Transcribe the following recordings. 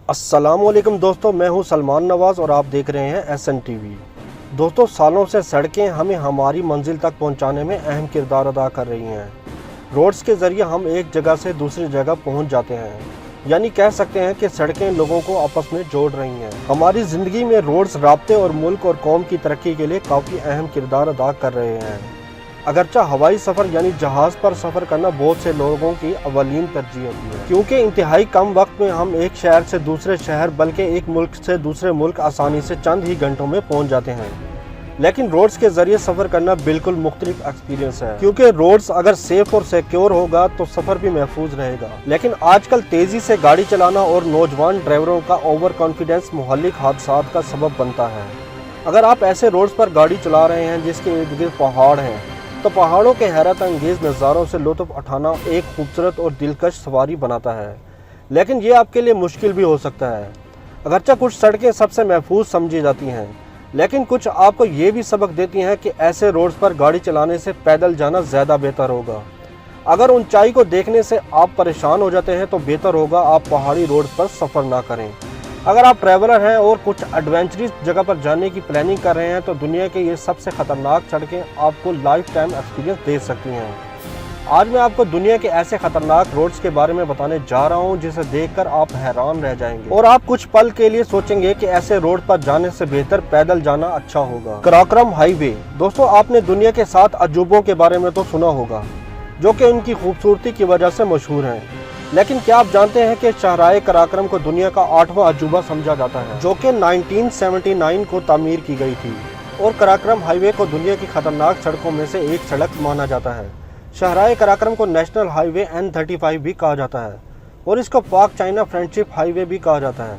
अस्सलामुअलैकुम दोस्तों, मैं हूं सलमान नवाज़ और आप देख रहे हैं SN TV। दोस्तों, सालों से सड़कें हमें हमारी मंजिल तक पहुंचाने में अहम किरदार अदा कर रही हैं। रोड्स के ज़रिए हम एक जगह से दूसरी जगह पहुंच जाते हैं, यानी कह सकते हैं कि सड़कें लोगों को आपस में जोड़ रही हैं। हमारी ज़िंदगी में रोड्स राब्ते और मुल्क और कौम की तरक्की के लिए काफ़ी अहम किरदार अदा कर रहे हैं। अगरचा हवाई सफ़र यानी जहाज़ पर सफ़र करना बहुत से लोगों की अवलीन तरजीह होती है, क्योंकि इंतहाई कम वक्त में हम एक शहर से दूसरे शहर बल्कि एक मुल्क से दूसरे मुल्क आसानी से चंद ही घंटों में पहुंच जाते हैं। लेकिन रोड्स के ज़रिए सफ़र करना बिल्कुल मुख्तलिफ एक्सपीरियंस है, क्योंकि रोड्स अगर सेफ और सिक्योर होगा तो सफ़र भी महफूज रहेगा। लेकिन आजकल तेज़ी से गाड़ी चलाना और नौजवान ड्राइवरों का ओवर कॉन्फिडेंस मुहल्लिक हादसात का सबब बनता है। अगर आप ऐसे रोड्स पर गाड़ी चला रहे हैं जिसके इर्द गिर्द पहाड़ हैं, तो पहाड़ों के हैरत अंगेज नज़ारों से लुत्फ़ उठाना एक खूबसूरत और दिलकश सवारी बनाता है, लेकिन ये आपके लिए मुश्किल भी हो सकता है। अगरचे कुछ सड़कें सबसे महफूज समझी जाती हैं, लेकिन कुछ आपको ये भी सबक देती हैं कि ऐसे रोड्स पर गाड़ी चलाने से पैदल जाना ज़्यादा बेहतर होगा। अगर ऊंचाई को देखने से आप परेशान हो जाते हैं तो बेहतर होगा आप पहाड़ी रोड पर सफ़र ना करें। अगर आप ट्रैवलर हैं और कुछ एडवेंचरस जगह पर जाने की प्लानिंग कर रहे हैं तो दुनिया के ये सबसे ख़तरनाक सड़कें आपको लाइफ टाइम एक्सपीरियंस दे सकती हैं। आज मैं आपको दुनिया के ऐसे ख़तरनाक रोड्स के बारे में बताने जा रहा हूं जिसे देखकर आप हैरान रह जाएंगे और आप कुछ पल के लिए सोचेंगे कि ऐसे रोड पर जाने से बेहतर पैदल जाना अच्छा होगा। कराकोरम हाईवे। दोस्तों, आपने दुनिया के 7 अजूबों के बारे में तो सुना होगा, जो कि उनकी खूबसूरती की वजह से मशहूर हैं। लेकिन क्या आप जानते हैं कि शाहराह कराकोरम को दुनिया का 8वां अजूबा समझा जाता है, जो कि 1979 को तामीर की गई थी, और कराकोरम हाईवे को दुनिया की खतरनाक सड़कों में से एक सड़क माना जाता है। शाहराह कराकोरम को नेशनल हाईवे N35 भी कहा जाता है और इसको पाक चाइना फ्रेंडशिप हाईवे भी कहा जाता है।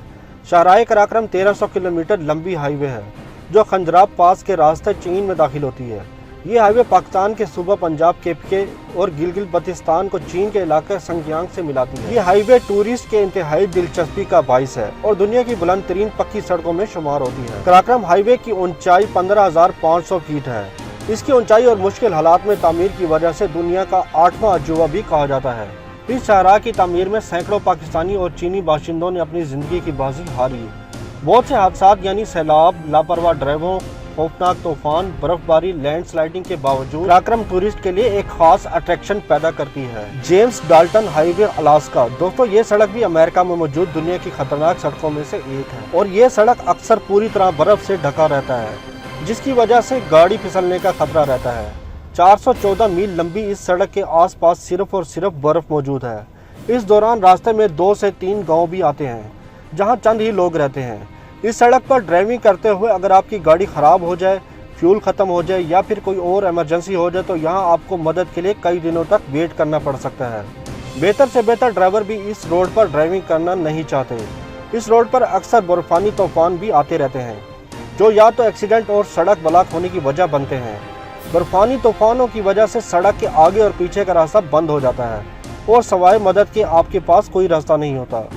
शाहराह कराकोरम 1300 किलोमीटर लंबी हाईवे है, जो खंजराब पास के रास्ते चीन में दाखिल होती है। ये हाईवे पाकिस्तान के सूबा पंजाब के और गिलगित बल्तिस्तान को चीन के इलाके संगियांग से मिलाती है। ये हाईवे टूरिस्ट के इंतहाई दिलचस्पी का बाइस है और दुनिया की बुलंद तरीन पक्की सड़कों में शुमार होती है। कराकोरम हाईवे की ऊंचाई 15,500 फीट है। इसकी ऊंचाई और मुश्किल हालात में तामीर की वजह से दुनिया का 8वां अजूबा भी कहा जाता है। इस शाहराह की तामीर में सैकड़ों पाकिस्तानी और चीनी बाशिंदों ने अपनी जिंदगी की बाजी हारी। बहुत से हादसात यानी सैलाब, लापरवाह ड्राइवरों, खौफनाक तूफान, बर्फबारी, लैंडस्लाइडिंग के बावजूद कराकोरम टूरिस्ट के लिए एक खास अट्रैक्शन पैदा करती है। James Dalton highway Alaska. दोस्तों, ये सड़क भी अमेरिका में मौजूद दुनिया की खतरनाक सड़कों में से एक है और ये सड़क अक्सर पूरी तरह बर्फ से ढका रहता है, जिसकी वजह से गाड़ी फिसलने का खतरा रहता है। 414 मील लंबी इस सड़क के आसपास सिर्फ और सिर्फ बर्फ मौजूद है। इस दौरान रास्ते में 2 से 3 गाँव भी आते हैं जहाँ चंद ही लोग रहते हैं। इस सड़क पर ड्राइविंग करते हुए अगर आपकी गाड़ी ख़राब हो जाए, फ्यूल ख़त्म हो जाए या फिर कोई और इमरजेंसी हो जाए तो यहाँ आपको मदद के लिए कई दिनों तक वेट करना पड़ सकता है। बेहतर से बेहतर ड्राइवर भी इस रोड पर ड्राइविंग करना नहीं चाहते। इस रोड पर अक्सर बर्फानी तूफान भी आते रहते हैं, जो या तो एक्सीडेंट और सड़क ब्लॉक होने की वजह बनते हैं। बर्फानी तूफानों की वजह से सड़क के आगे और पीछे का रास्ता बंद हो जाता है और सवाए मदद के आपके पास कोई रास्ता नहीं होता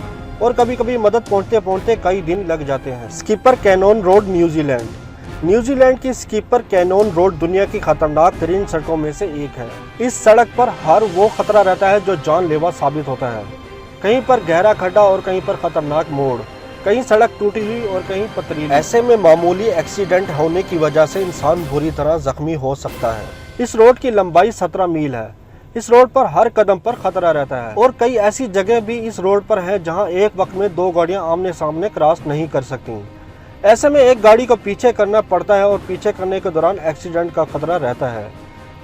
और कभी कभी मदद पहुंचते पहुंचते कई दिन लग जाते हैं। स्कीपर कैनोन रोड, न्यूजीलैंड की स्कीपर कैनोन रोड दुनिया की खतरनाक तरीन सड़कों में से एक है। इस सड़क पर हर वो खतरा रहता है जो जानलेवा साबित होता है। कहीं पर गहरा खड्डा और कहीं पर खतरनाक मोड़, कहीं सड़क टूटी हुई और कहीं पथरीली। ऐसे में मामूली एक्सीडेंट होने की वजह से इंसान बुरी तरह जख्मी हो सकता है। इस रोड की लंबाई 17 मील है। इस रोड पर हर कदम पर खतरा रहता है और कई ऐसी जगह भी इस रोड पर है जहां एक वक्त में 2 गाड़ियां आमने सामने क्रॉस नहीं कर सकती। ऐसे में एक गाड़ी को पीछे करना पड़ता है और पीछे करने के दौरान एक्सीडेंट का खतरा रहता है।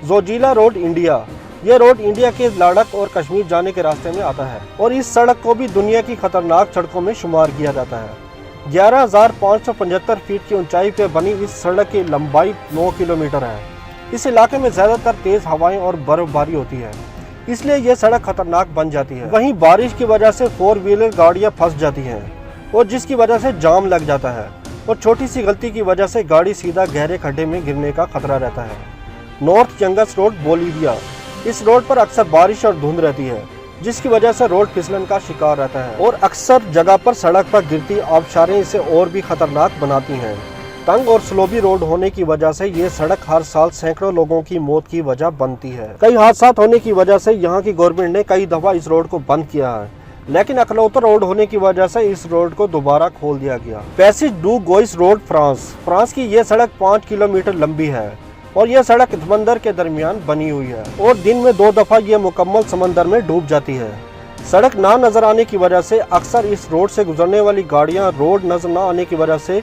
Zoji La road, India. ये रोड इंडिया के लद्दाख और कश्मीर जाने के रास्ते में आता है और इस सड़क को भी दुनिया की खतरनाक सड़कों में शुमार किया जाता है। 11,575 फीट की ऊंचाई पर बनी इस सड़क की लंबाई 9 किलोमीटर है। इस इलाके में ज़्यादातर तेज़ हवाएं और बर्फबारी होती है, इसलिए यह सड़क खतरनाक बन जाती है। वहीं बारिश की वजह से 4 व्हीलर गाड़ियां फंस जाती हैं और जिसकी वजह से जाम लग जाता है और छोटी सी गलती की वजह से गाड़ी सीधा गहरे खड्डे में गिरने का खतरा रहता है। North Yungas Road, Bolivia. इस रोड पर अक्सर बारिश और धुंध रहती है, जिसकी वजह से रोड फिसलन का शिकार रहता है और अक्सर जगह पर सड़क पर गिरती आबशारें इसे और भी खतरनाक बनाती हैं। तंग और स्लोबी रोड होने की वजह से ये सड़क हर साल सैकड़ों लोगों की मौत की वजह बनती है। कई हादसा होने की वजह से यहाँ की गवर्नमेंट ने कई दफा इस रोड को बंद किया है, लेकिन अकलौता रोड होने की वजह से इस रोड को दोबारा खोल दिया गया। पैसेज डू गोइस रोड फ्रांस की ये सड़क 5 किलोमीटर लंबी है और यह सड़क समंदर के दरमियान बनी हुई है और दिन में 2 दफा ये मुकम्मल समंदर में डूब जाती है। सड़क ना नजर आने की वजह से अक्सर इस रोड से गुजरने वाली गाड़ियां रोड नजर न आने की वजह से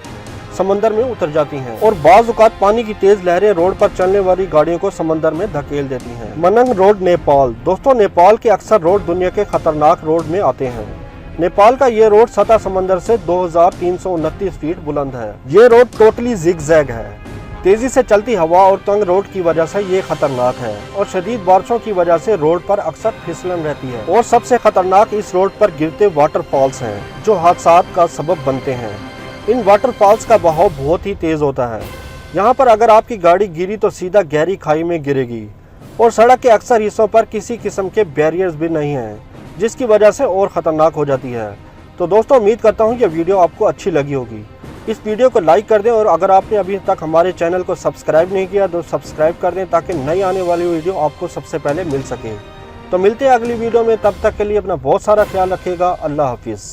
समंदर में उतर जाती हैं और बाज़ औक़ात पानी की तेज लहरें रोड पर चलने वाली गाड़ियों को समंदर में धकेल देती हैं। मनंग रोड नेपाल। दोस्तों, नेपाल के अक्सर रोड दुनिया के खतरनाक रोड में आते हैं। नेपाल का ये रोड सतह समंदर से 2329 फीट बुलंद है। ये रोड टोटली जिगजैग है। तेजी से चलती हवा और तंग रोड की वजह से ये खतरनाक है और शदीद बारिशों की वजह से रोड पर अक्सर फिसलन रहती है और सबसे खतरनाक इस रोड पर गिरते वाटरफॉल्स हैं जो हादसात का सबब बनते हैं। इन वाटरफॉल्स का बहाव बहुत ही तेज होता है। यहाँ पर अगर आपकी गाड़ी गिरी तो सीधा गहरी खाई में गिरेगी और सड़क के अक्सर हिस्सों पर किसी किस्म के बैरियर्स भी नहीं हैं, जिसकी वजह से और ख़तरनाक हो जाती है। तो दोस्तों, उम्मीद करता हूँ ये वीडियो आपको अच्छी लगी होगी। इस वीडियो को लाइक कर दें और अगर आपने अभी तक हमारे चैनल को सब्सक्राइब नहीं किया तो सब्सक्राइब कर दें ताकि नई आने वाली वीडियो आपको सबसे पहले मिल सके। तो मिलते हैं अगली वीडियो में, तब तक के लिए अपना बहुत सारा ख्याल रखिएगा। अल्लाह हाफिज़।